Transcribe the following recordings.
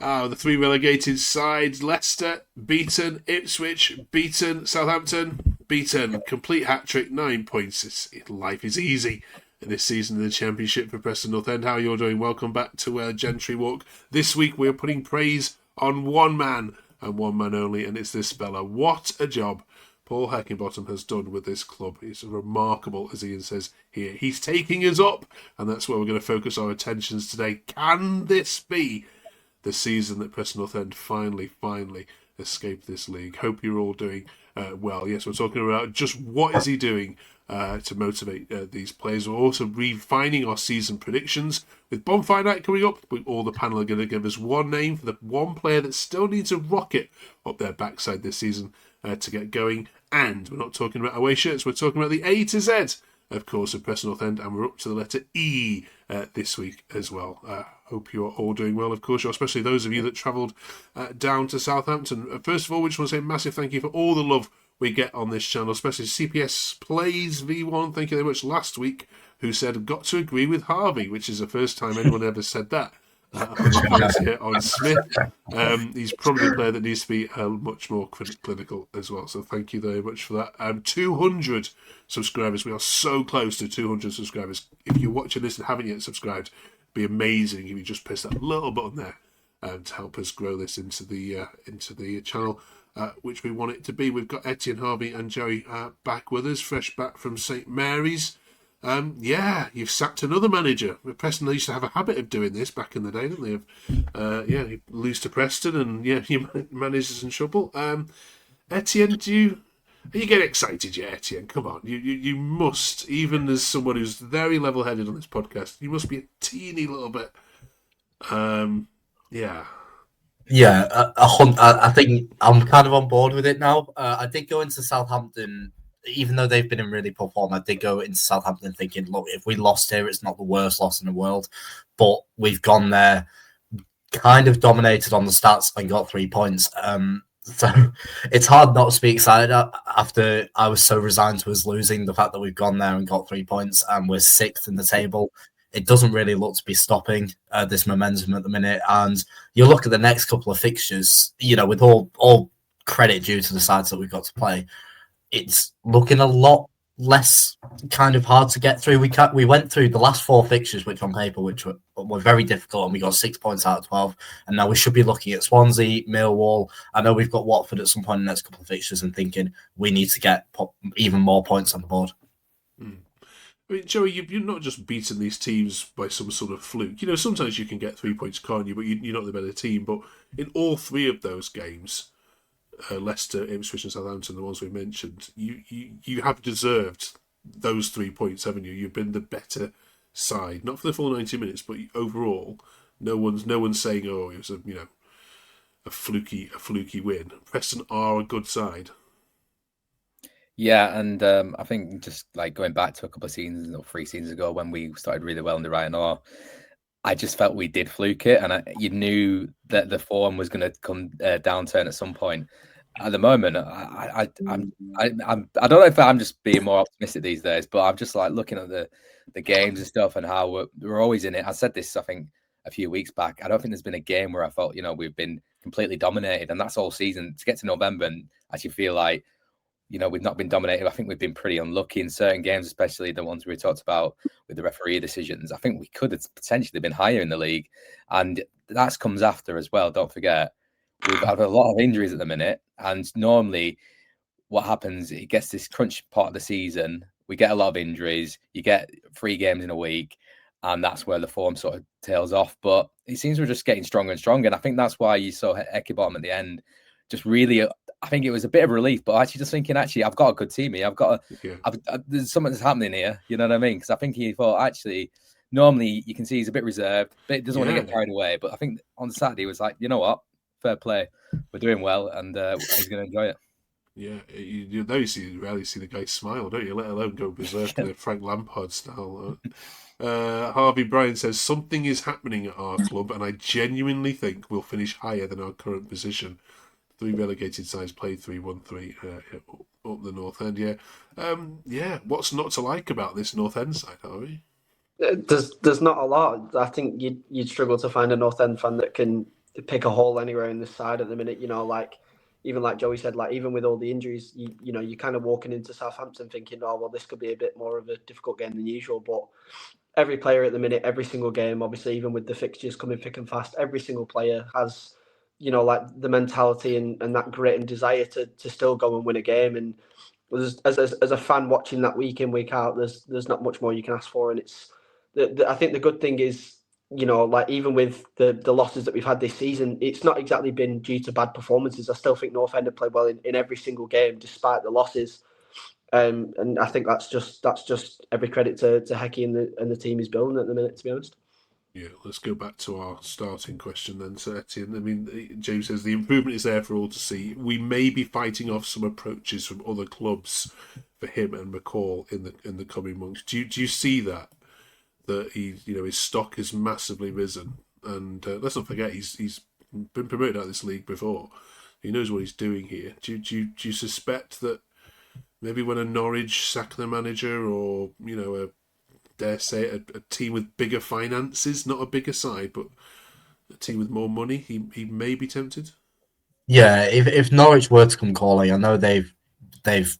The three relegated sides: Leicester, beaten; Ipswich, beaten; Southampton, beaten. Complete hat-trick, 9 points. Life is easy this season in the Championship for Preston North End. How you're doing? Welcome back to Gentry Walk. This week we're putting praise on one man, and one man only, and it's this fella. What a job Paul Heckingbottom has done with this club. It's remarkable, as Ian says here. He's taking us up, and that's where we're going to focus our attentions today. Can this be the season that Preston North End finally escaped this league? Hope you're all doing well. Yes, we're talking about just what is he doing to motivate these players. We're also refining our season predictions. With Bonfire Night coming up, all the panel are going to give us one name for the one player that still needs a rocket up their backside this season to get going. And we're not talking about away shirts, we're talking about the A to Z, of course, of Preston North End, and we're up to the letter E this week as well. Hope you're all doing well, of course, especially those of you that travelled down to Southampton. First of all, we just want to say a massive thank you for all the love we get on this channel, especially CPS Plays V1. Thank you very much last week, who said, got to agree with Harvey, which is the first time anyone ever said that. On Smith. He's probably a player that needs to be much more clinical as well. So thank you very much for that. 200 subscribers. We are so close to 200 subscribers. If you're watching this and haven't yet subscribed, it'd be amazing if you just press that little button there to help us grow this into the channel, which we want it to be. We've got Etienne, Harvey, and Joey back with us, fresh back from St Mary's. You've sacked another manager. Preston used to have a habit of doing this back in the day, didn't they? You lose to Preston, and your manager's in trouble. Etienne, are you getting excited yet, Etienne? Come on, you must. Even as someone who's very level-headed on this podcast, you must be a teeny little bit. Yeah, I think I'm kind of on board with it now. I did go into Southampton. Even though they've been in really poor form, I did go into Southampton thinking, look, if we lost here, it's not the worst loss in the world. But we've gone there, kind of dominated on the stats and got 3 points. So it's hard not to be excited after I was so resigned to us losing. The fact that we've gone there and got 3 points and we're sixth in the table, it doesn't really look to be stopping this momentum at the minute. And you look at the next couple of fixtures, with all credit due to the sides that we've got to play, it's looking a lot less kind of hard to get through. We went through the last 4 fixtures, which on paper, which were very difficult, and we got 6 points out of 12. And now we should be looking at Swansea, Millwall. I know we've got Watford at some point in the next couple of fixtures, and thinking we need to get even more points on the board. I mean, Joey, you're not just beaten these teams by some sort of fluke. Sometimes you can get 3 points, can't you? But you're not the better team. But in all 3 of those games, Leicester, Ipswich and Southampton, the ones we mentioned, you have deserved those 3 points, haven't you? You've been the better side, not for the full 90 minutes, but overall, no one's saying, oh, it was a fluky win. Preston are a good side. Yeah, and I think just like going back to a couple of seasons or 3 seasons ago when we started really well in the Ryan, I just felt we did fluke it, and you knew that the form was going to come downturn at some point. At the moment, I don't know if I'm just being more optimistic these days, but I'm just like looking at the games and stuff and how we're always in it. I said this, I think, a few weeks back. I don't think there's been a game where I felt we've been completely dominated, and that's all season. To get to November and actually feel like we've not been dominated. I think we've been pretty unlucky in certain games, especially the ones we talked about with the referee decisions. I think we could have potentially been higher in the league, and that comes after as well. Don't forget, we've had a lot of injuries at the minute, and normally what happens, it gets this crunch part of the season. We get a lot of injuries. You get 3 games in a week, and that's where the form sort of tails off. But it seems we're just getting stronger and stronger, and I think that's why you saw Heckingbottom at the end. Just really, I think it was a bit of relief, but actually just thinking, I've got a good team here. There's something that's happening here. You know what I mean? Because I think he thought, actually, normally you can see he's a bit reserved, but he doesn't want to get carried away. But I think on Saturday he was like, you know what? Fair play. We're doing well, and he's going to enjoy it. Yeah, you rarely see the guy smile, don't you? Let alone go berserk in a Frank Lampard style. Harvey Bryan says, something is happening at our club, and I genuinely think we'll finish higher than our current position. 3 relegated sides played 3-1-3 up the North End. What's not to like about this North End side, Harvey? There's not a lot. I think you'd struggle to find a North End fan that can pick a hole anywhere in the side at the minute. Like even like Joey said, like even with all the injuries, you're kind of walking into Southampton thinking, oh well, this could be a bit more of a difficult game than usual. But every player at the minute, every single game, obviously, even with the fixtures coming thick and fast, every single player has, like the mentality and that grit and desire to still go and win a game. And as a fan watching that week in, week out, there's not much more you can ask for. And it's I think the good thing is, like even with the losses that we've had this season, it's not exactly been due to bad performances. I still think North End have played well in every single game despite the losses. And I think that's just every credit to Hecky and the team he's building at the minute, to be honest. Yeah, let's go back to our starting question then, Sir Etienne. I mean, James says the improvement is there for all to see. We may be fighting off some approaches from other clubs for him and McCall in the coming months. Do you see that he, his stock has massively risen? And let's not forget he's been promoted out of this league before. He knows what he's doing here. Do you suspect that maybe when a Norwich sack the manager, or dare say a team with bigger finances, not a bigger side, but a team with more money, he may be tempted? Yeah, if Norwich were to come calling, I know they've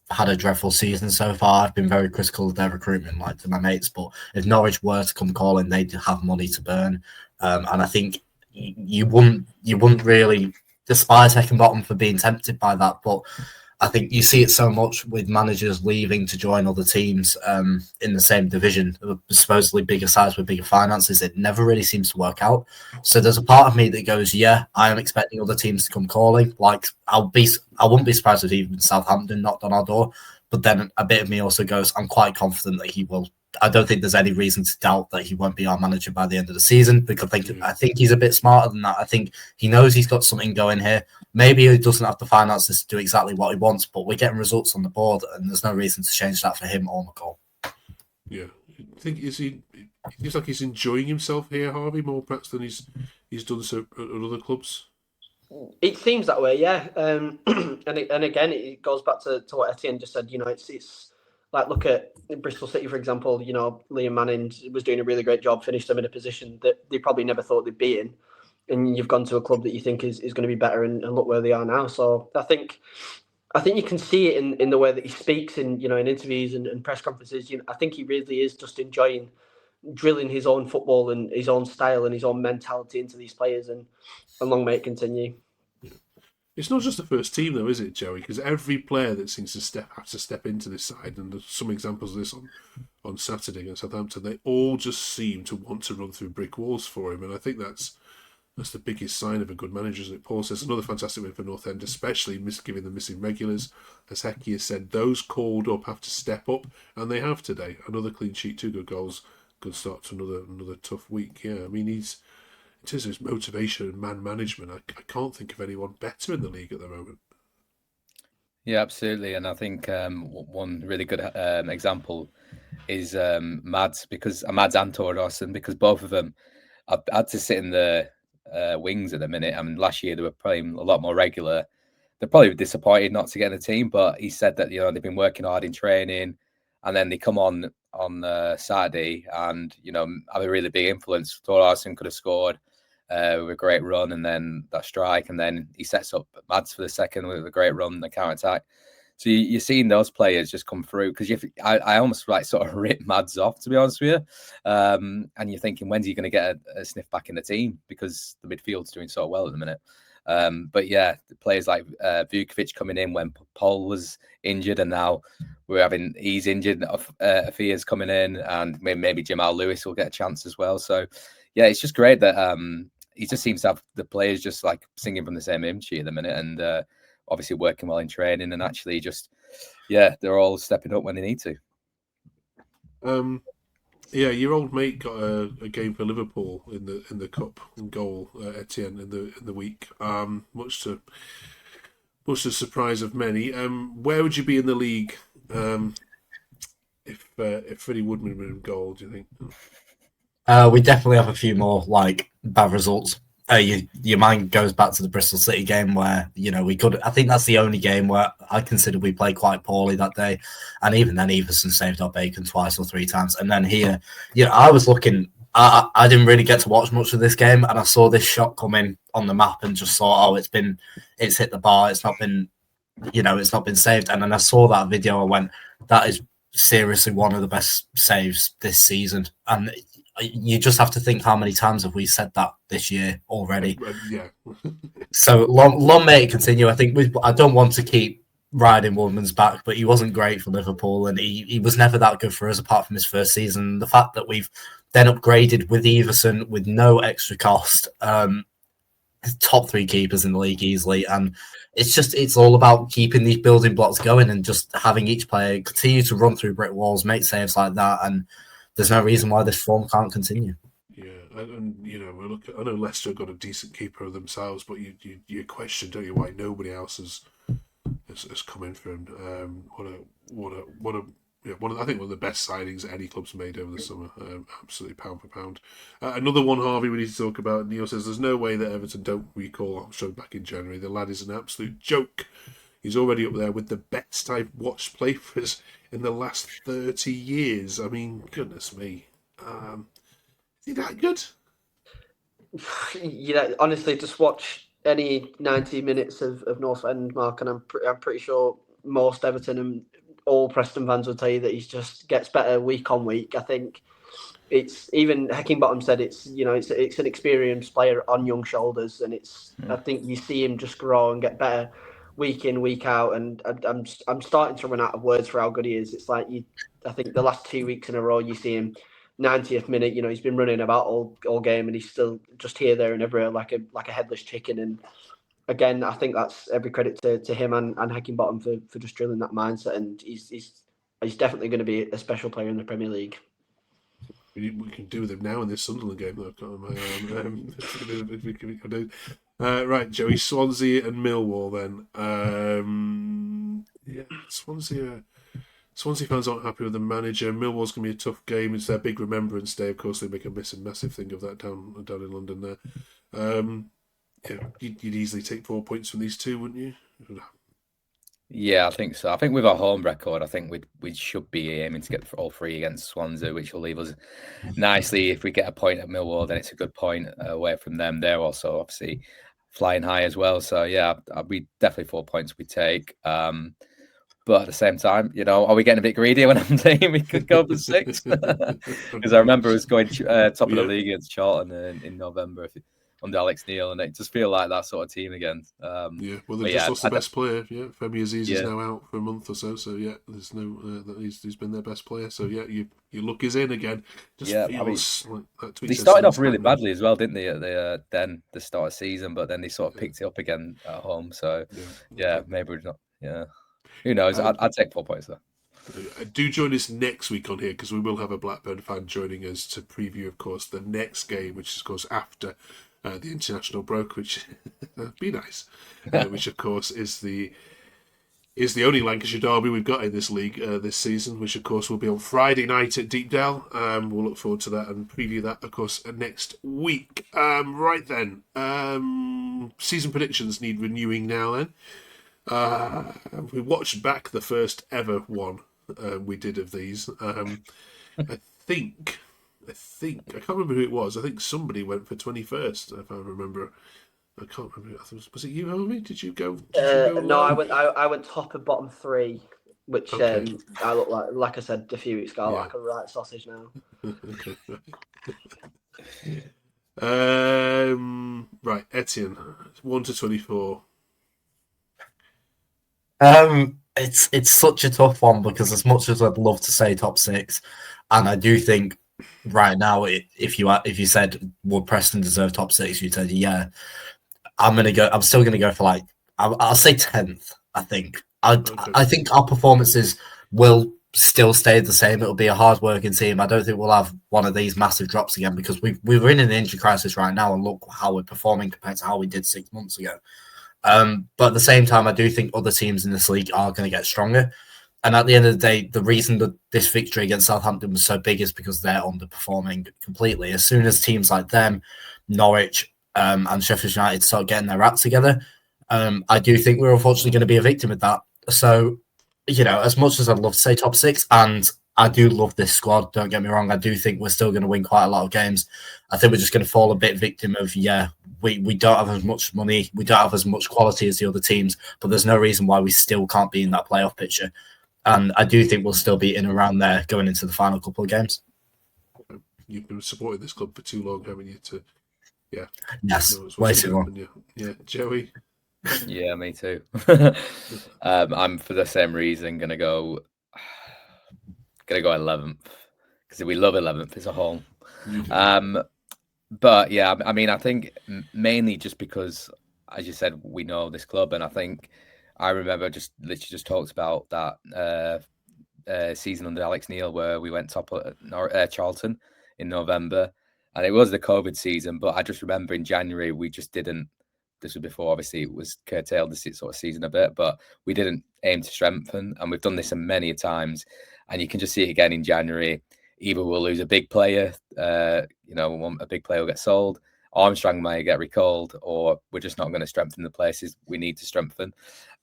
had a dreadful season so far. I've been very critical of their recruitment, like to my mates, but if Norwich were to come calling, they'd have money to burn, and I think you wouldn't really despise Heckingbottom for being tempted by that, but I think you see it so much with managers leaving to join other teams in the same division, supposedly bigger sides with bigger finances. It never really seems to work out. So there's a part of me that goes, yeah, I am expecting other teams to come calling. Like I wouldn't be surprised if even Southampton knocked on our door. But then a bit of me also goes, I'm quite confident that he will. I don't think there's any reason to doubt that he won't be our manager by the end of the season, because I think he's a bit smarter than that. I think he knows he's got something going here. Maybe he doesn't have the finances to do exactly what he wants, but we're getting results on the board, and there's no reason to change that for him or McCall. Yeah, I think it seems like he's enjoying himself here, Harvey, more perhaps than he's done so at other clubs. It seems that way, yeah. And again, it goes back to what Etienne just said. It's like, look at Bristol City, for example. Liam Manning was doing a really great job, finished them in a position that they probably never thought they'd be in. And you've gone to a club that you think is going to be better, and look where they are now. So I think you can see it in the way that he speaks in interviews and press conferences. I think he really is just enjoying drilling his own football and his own style and his own mentality into these players, and long may it continue. It's not just the first team, though, is it, Joey? Because every player that seems to have to step into this side, and there's some examples of this on Saturday against Southampton, they all just seem to want to run through brick walls for him, and I think that's the biggest sign of a good manager, isn't it? Paul says another fantastic win for North End, especially given the missing regulars. As Hecky has said, those called up have to step up, and they have today. Another clean sheet, 2 good goals, good start to another tough week. Yeah, I mean, in terms of his motivation and man management, I can't think of anyone better in the league at the moment. Yeah, absolutely. And I think one really good example is Mads, because Mads and Tor Dawson, because both of them have had to sit in the wings at the minute. I mean, last year they were playing a lot more regular. They're probably disappointed not to get in the team, but he said that they've been working hard in training, and then they come on Saturday and have a really big influence. Tor Dawson could have scored with a great run, and then that strike, and then he sets up Mads for the second with a great run, the counter attack. So you're seeing those players just come through, because I almost sort of rip Mads off, to be honest with you. And you're thinking, when's he going to get a sniff back in the team? Because the midfield's doing so well at the minute. But yeah, the players like Vukovic coming in when Paul was injured, and now he's injured. Afia's coming in, and maybe Jamal Lewis will get a chance as well. So yeah, it's just great that he just seems to have the players just like singing from the same hymn sheet at the minute, and obviously working well in training, and actually they're all stepping up when they need to. Yeah, your old mate got a game for Liverpool in the cup and goal, Etienne, in the week. Much to surprise of many. Where would you be in the league if Freddie Woodman were in goal? Do you think? We definitely have a few more bad results. Your mind goes back to the Bristol City game where we could. I think that's the only game where I consider we played quite poorly that day, and even then Everson saved our bacon twice or 3 times. And then here, I was looking I didn't really get to watch much of this game, and I saw this shot come in on the map and just thought, oh, it's hit the bar. It's not been, it's not been saved. And then I saw that video. I went, that is seriously one of the best saves this season. And you just have to think, how many times have we said that this year already? Yeah. So long may it continue. I think I don't want to keep riding Woodman's back, but he wasn't great for Liverpool, and he was never that good for us apart from his first season. The fact that we've then upgraded with Everson with no extra cost, top 3 keepers in the league easily, and it's all about keeping these building blocks going and just having each player continue to run through brick walls, make saves like that, and there's no reason why this form can't continue. Yeah, and I know Leicester got a decent keeper themselves, but you question, don't you, why nobody else has come in for him. I think one of the best signings any club's made over the summer. Absolutely pound for pound. Another one, Harvey, we need to talk about. Neil says there's no way that Everton don't recall showed back in January. The lad is an absolute joke. He's already up there with the best I've watched play for us in the last 30 years. I mean, goodness me. Is he that good? Honestly, just watch any 90 minutes of North End, Mark, and I'm pretty sure most Everton and all Preston fans will tell you that he just gets better week on week. I think it's even Heckingbottom said it's an experienced player on young shoulders, and I think you see him just grow and get better week in, week out, and I'm starting to run out of words for how good he is. It's like I think the last 2 weeks in a row you see him 90th minute, he's been running about all game, and he's still just here, there, and everywhere like a headless chicken. And again, I think that's every credit to him and Heckingbottom for just drilling that mindset. And he's definitely going to be a special player in the Premier League. We can do with him now in this Sunderland game, though. Right, Joey, Swansea and Millwall then. Swansea fans aren't happy with the manager. Millwall's going to be a tough game. It's their big Remembrance Day. Of course, they make a massive thing of that down in London there. You'd easily take 4 points from these two, wouldn't you? Yeah, I think so. I think with our home record, I think we should be aiming to get all 3 against Swansea, which will leave us nicely. If we get a point at Millwall, then it's a good point away from them. They're also obviously flying high as well. So yeah, I'll be definitely 4 points we take. But at the same time, are we getting a bit greedy when I'm saying we could go for 6? Because I remember us going top of the league against Charlton in November under Alex Neil, and it just feel like that sort of team again. Well, they've just lost the best player. Yeah, Femi Aziz is now out for a month or so. So yeah, there's no he's been their best player. So yeah, your luck is in again. Feels like that tweet they started off really badly as well, didn't they? At the start of the season, but then they sort of picked it up again at home. So maybe we're not. Yeah, who knows? I'd take 4 points though. Do join us next week on here, because we will have a Blackburn fan joining us to preview, of course, the next game, which is, of course, after the international break, which be nice, which of course is the only Lancashire derby we've got in this league this season, which of course will be on Friday night at Deepdale. We'll look forward to that and preview that, of course, next week. Right then, season predictions need renewing now. Then we watched back the first ever one we did of these. I think I can't remember who it was. I think somebody went for 21st, if I remember. I can't remember. Was it you, Harvey? Did you go? No, I went top and bottom 3, which I look like I said a few weeks ago, like a right sausage now. Right, Etienne, 1 to 24. It's such a tough one, because as much as I'd love to say top 6, and I do think right now, if you said would Preston deserve top 6, you'd say yeah. I'm still gonna go for I'll say 10th. I think I think our performances will still stay the same. It'll be a hard working team. I don't think we'll have one of these massive drops again, because we're in an injury crisis right now, and look how we're performing compared to how we did 6 months ago. But at the same time, I do think other teams in this league are going to get stronger. And at the end of the day, the reason that this victory against Southampton was so big is because they're underperforming completely. As soon as teams like them, Norwich, and Sheffield United start getting their act together, I do think we're unfortunately going to be a victim of that. So, as much as I'd love to say top 6, and I do love this squad. Don't get me wrong. I do think we're still going to win quite a lot of games. I think we're just going to fall a bit victim of, we don't have as much money. We don't have as much quality as the other teams, but there's no reason why we still can't be in that playoff picture. And I do think we'll still be in and around there going into the final couple of games. You've been supporting this club for too long, haven't you? Yes, way too long. Yeah, Joey? Yeah, me too. I'm, for the same reason, going to go 11th, because we love 11th as a whole. But yeah, I mean, I think mainly just because, as you said, we know this club, and I think I remember literally just talked about that season under Alex Neil where we went top at Charlton in November, and it was the COVID season. But I just remember in January we just didn't. This was before, obviously, it was curtailed this sort of season a bit, but we didn't aim to strengthen, and we've done this many times, and you can just see it again in January. Either we'll lose a big player, a big player will get sold, Armstrong may get recalled, or we're just not going to strengthen the places we need to strengthen.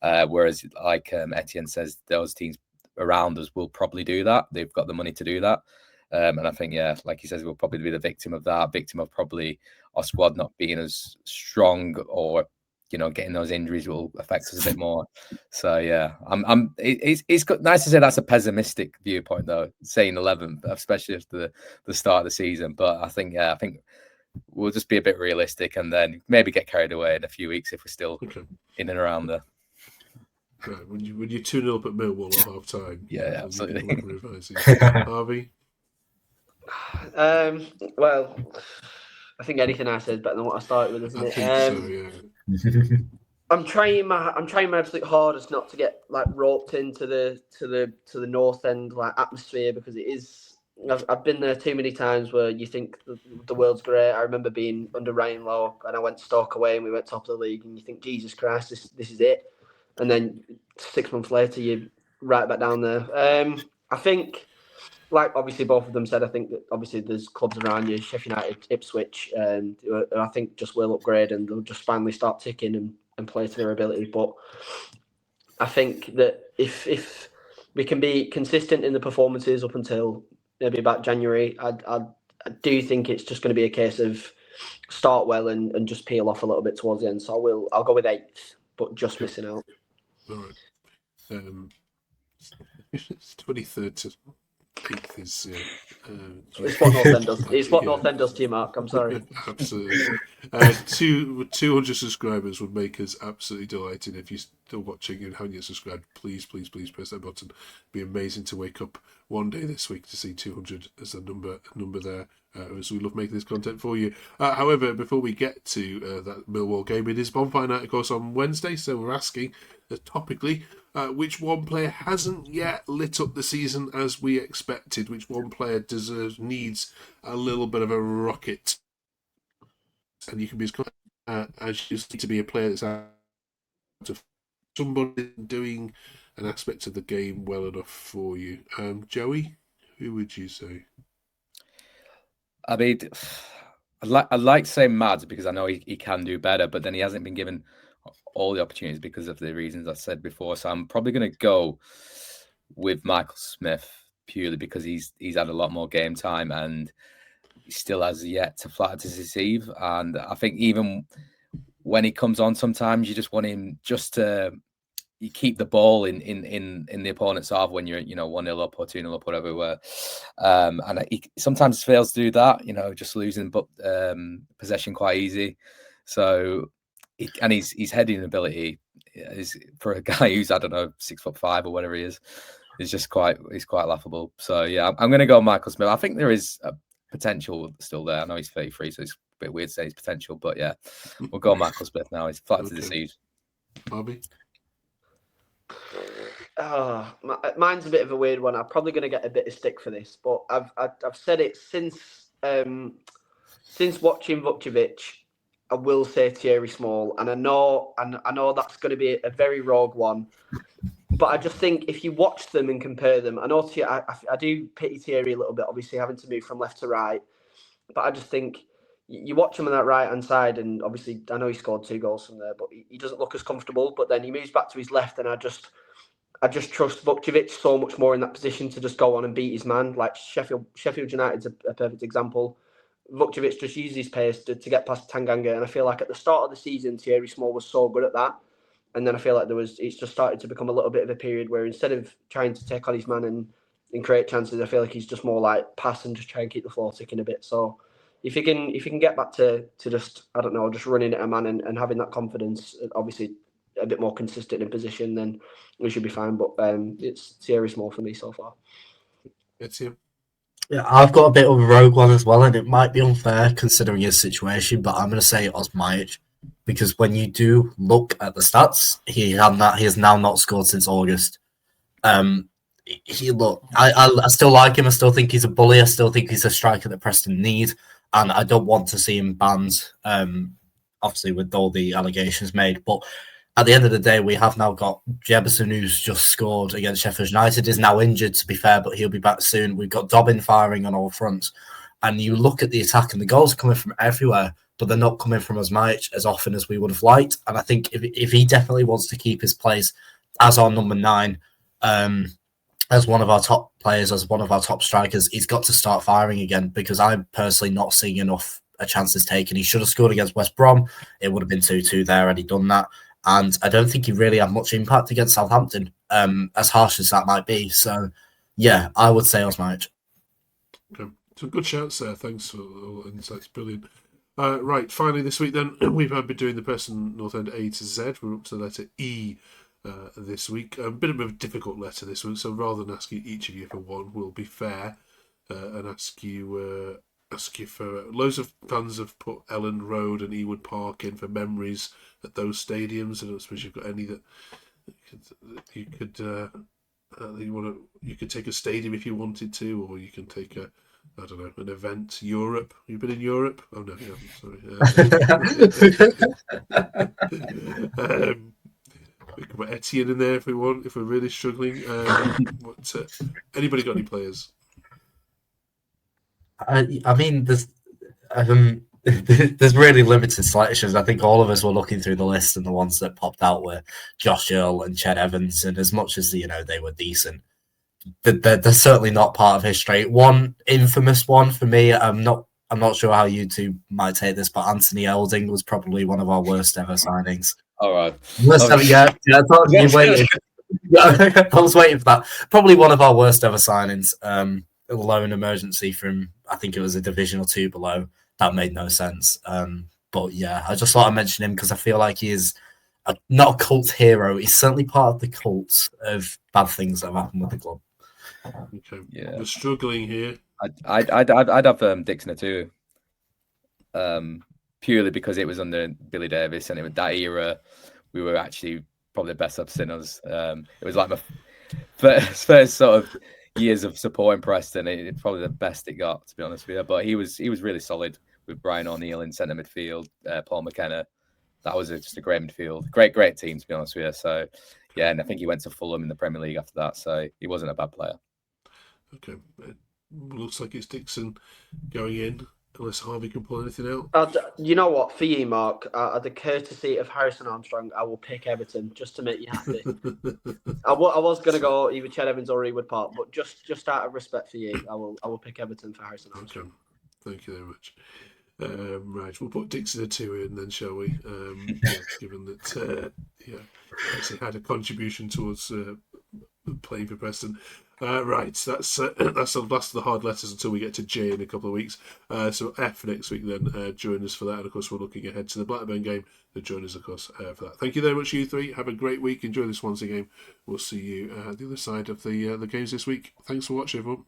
Whereas, like Etienne says, those teams around us will probably do that. They've got the money to do that. And I think, like he says, we'll probably be the victim of that, victim of probably our squad not being as strong, or getting those injuries will affect us a bit more. So yeah, it's nice to say that's a pessimistic viewpoint though, saying 11th, especially after the start of the season. But I think we'll just be a bit realistic, and then maybe get carried away in a few weeks if we're still in and around there. Right. When you 2-0 up at Millwall at half time, yeah, absolutely. Harvey. Well, I think anything I said is better than what I started with, isn't it? I think so, yeah. I'm trying my absolute hardest not to get like roped into the North End like atmosphere, because it is. I've been there too many times where you think the world's great. I remember being under Ryan Lowe, and I went Stoke away and we went top of the league, and you think, Jesus Christ, this is it. And then 6 months later, you're right back down there. I think, like obviously both of them said, I think that obviously there's clubs around you, Sheffield United, Ipswich, who I think just will upgrade and they'll just finally start ticking and play to their ability. But I think that if we can be consistent in the performances up until maybe about January, I do think it's just going to be a case of start well and just peel off a little bit towards the end. So I'll go with 8th, but just missing out. All right. It's 23rd to 8th is. It's what North End does. It's what North End does to you, Mark. I'm sorry. Absolutely. 200 subscribers would make us absolutely delighted. If you're still watching and haven't yet subscribed, please press that button. It'd be amazing to wake up one day this week to see 200 as a number there. As we love making this content for you. However, before we get to that Millwall game, it is bonfire night, of course, on Wednesday. So we're asking, topically, which one player hasn't yet lit up the season as we expected? Which one player needs a little bit of a rocket? And you can be as you see to be a player that's out of somebody doing an aspect of the game well enough for you. Joey, who would you say? I mean, I'd like to say Mads, because I know he can do better, but then he hasn't been given all the opportunities because of the reasons I said before. So I'm probably going to go with Michael Smith, purely because he's had a lot more game time and he still has yet to flatter to deceive. And I think even when he comes on, sometimes you just want him just to you keep the ball in the opponent's half when you're 1-0 up or 2-0 up, whatever we were, and he sometimes fails to do that, just losing possession quite easy. So his heading ability is, for a guy who's 6'5" or whatever he is quite laughable. So yeah, I'm going to go Michael Smith. I think there is a potential still there. I know he's 33, so it's a bit weird to say his potential, but yeah, we'll go Michael Smith now. He's flat to deceive. Bobby? Mine's a bit of a weird one. I'm probably going to get a bit of stick for this, but I've said it since watching Vukcevic. I will say Thierry Small, and I know that's going to be a very rogue one, but I just think if you watch them and compare them, I know I do pity Thierry a little bit, obviously having to move from left to right, but I just think you watch him on that right-hand side, and obviously I know he scored 2 goals from there, but he doesn't look as comfortable, but then he moves back to his left, and I just trust Vukcevic so much more in that position to just go on and beat his man. Like Sheffield United's a perfect example. Vukcevic just used his pace to get past Tanganga, and I feel like at the start of the season, Thierry Small was so good at that. And then I feel like it's just started to become a little bit of a period where instead of trying to take on his man and create chances, I feel like he's just more like pass and just try and keep the floor ticking a bit. So if he can get back to just, I don't know, just running at a man and having that confidence, obviously a bit more consistent in position, then we should be fine. But it's Thierry Small for me so far. It's him. Yeah, I've got a bit of a rogue one as well, and it might be unfair considering his situation, but I'm going to say Osmajic, because when you do look at the stats, he has now not scored since August. I still like him. I still think he's a bully. I still think he's a striker that Preston need, and I don't want to see him banned. Obviously, with all the allegations made, but at the end of the day, we have now got Jefferson, who's just scored against Sheffield United, is now injured, to be fair, but he'll be back soon. We've got Dobbin firing on all fronts. And you look at the attack, and the goals are coming from everywhere, but they're not coming from Osmajic as often as we would have liked. And I think if he definitely wants to keep his place as our number 9, as one of our top players, as one of our top strikers, he's got to start firing again, because I'm personally not seeing enough chances taken. He should have scored against West Brom. It would have been 2-2 there had he done that. And I don't think he really had much impact against Southampton, as harsh as that might be. So, yeah, I would say Osmajic. Okay. Some good shouts there. Thanks for all the insights. Brilliant. Right, finally this week then, we've been doing the Preston North End A to Z. We're up to the letter E this week. A bit of a difficult letter this week, so rather than asking each of you for one, we'll be fair and ask you for loads of fans have put Ellen Road and Ewood Park in for memories at those stadiums. I don't suppose you've got any that you could take a stadium if you wanted to, or you can take an event. Europe. You've been in Europe? Oh no, you haven't. Sorry. We can put Etienne in there if we want. If we're really struggling. Anybody got any players? I mean, there's really limited selections. I think all of us were looking through the list, and the ones that popped out were Josh Earl and Ched Evans. And as much as they were decent, they're certainly not part of history. One infamous one for me. I'm not sure how you two might take this, but Anthony Elding was probably one of our worst ever signings. All right. Worst ever, yeah. I thought you waited. Yeah, I was waiting for that. Probably one of our worst ever signings. A loan emergency from, I think it was a division or 2 below. That made no sense. But yeah, I just thought I'd mention him because I feel like he is not a cult hero. He's certainly part of the cult of bad things that have happened with the club. Okay. Yeah. We're struggling here. I'd have Dixon too. Purely because it was under Billy Davis, and it was that era. We were actually probably the best I've seen us. It was like my first sort of years of supporting Preston. It's probably the best it got, to be honest with you. But he was really solid with Brian O'Neill in centre midfield, Paul McKenna. That was just a great midfield, great team, to be honest with you. So yeah, and I think he went to Fulham in the Premier League after that. So he wasn't a bad player. Okay, it looks like it's Dixon going in. Unless Harvey can pull anything out. You know what? For you, Mark, at the courtesy of Harrison Armstrong, I will pick Everton just to make you happy. I was going to go either Ched Evans or Ewood Park, but just out of respect for you, I will pick Everton for Harrison Armstrong. Okay. Thank you very much. Right, we'll put Dixon at 2 in then, shall we? Given that actually had a contribution towards playing for Preston. Right, that's the last of the hard letters until we get to J in a couple of weeks. So F next week then. Join us for that, and of course we're looking ahead to the Blackburn game. So join us, of course, for that. Thank you very much, you three. Have a great week. Enjoy the Swansea game. We'll see you at the other side of the games this week. Thanks for watching, everyone.